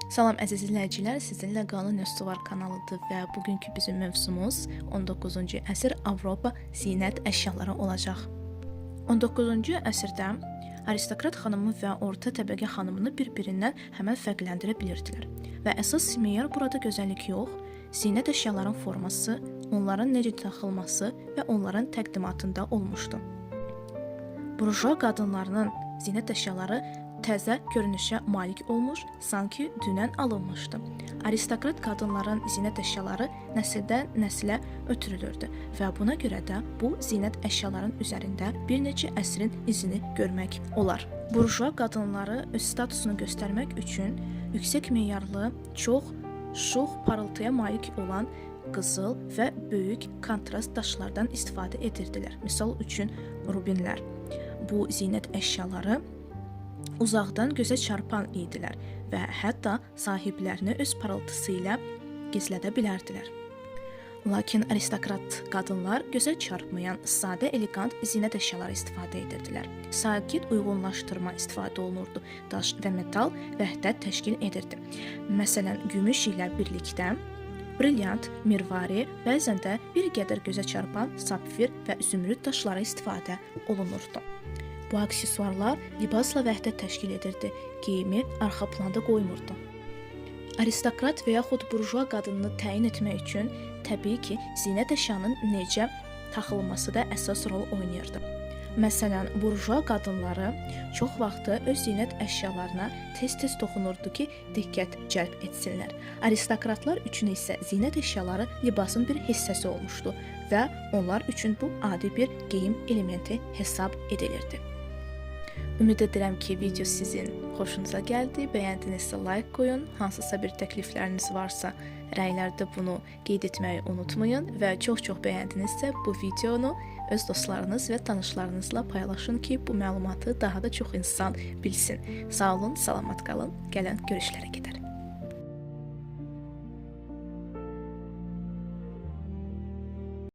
Salam əziz izləyicilər, sizinlə Qanun Nüsü var kanalıdır və bugünkü bizim mövzumuz 19-cu əsr Avropa zinət əşyaları olacaq. 19-cu əsrdə aristokrat xanımı və orta təbəqə xanımını bir-birindən həmən fərqləndirə bilirdilər və əsas meyar burada gözəllik yox, zinət əşyaların forması, onların necə taxılması və onların təqdimatında olmuşdu. Burjua qadınlarının zinət əşyaları təzə görünüşə malik olmuş, sanki dünən alınmışdı. Aristokrat qadınların zinət əşyaları nəsildən nəsilə ötürülürdü və buna görə də bu zinət əşyaların üzərində bir neçə əsrin izini görmək olar. Burjua qadınları öz statusunu göstərmək üçün yüksək meyarlı, çox şux parıltıya malik olan qızıl və böyük kontrast daşlardan istifadə edirdilər. Misal üçün rubinlər. Bu zinət əşyaları uzaqdan gözə çarpan idilər və hətta sahiblərini öz parıltısı ilə gizlədə bilərdilər. Lakin aristokrat qadınlar gözə çarpmayan, sadə, elegant zinət əşyaları istifadə edirdilər. Sakit uyğunlaşdırma istifadə olunurdu. Daş və metal vəhdət təşkil edirdi. Məsələn, gümüş ilə birlikdə brilyant, mirvari, bəzən də bir qədər gözə çarpan sapfir və zümrüd daşları istifadə olunurdu. Bu aksesuarlar libasla vəhdət təşkil edirdi, geyimi arxa planda qoymurdu. Aristokrat və yaxud burjua qadınını təyin etmək üçün təbii ki, zinət əşyanın necə taxılması da əsas rol oynayırdı. Məsələn, burjua qadınları çox vaxtı öz zinət əşyalarına tez-tez toxunurdu ki, diqqət cəlb etsinlər. Aristokratlar üçün isə zinət əşyaları libasın bir hissəsi olmuşdu və onlar üçün bu adi bir geyim elementi hesab edilirdi. Ümid edirəm ki, video sizin xoşunuza gəldi. Bəyəndinizsə like qoyun. Hansısa bir təklifləriniz varsa, rəylərdə bunu qeyd etməyi unutmayın və çox-çox bəyəndinizsə bu videonu öz dostlarınız və tanışlarınızla paylaşın ki, bu məlumatı daha da çox insan bilsin. Sağ olun, salamat qalın. Gələn görüşlərə qədər.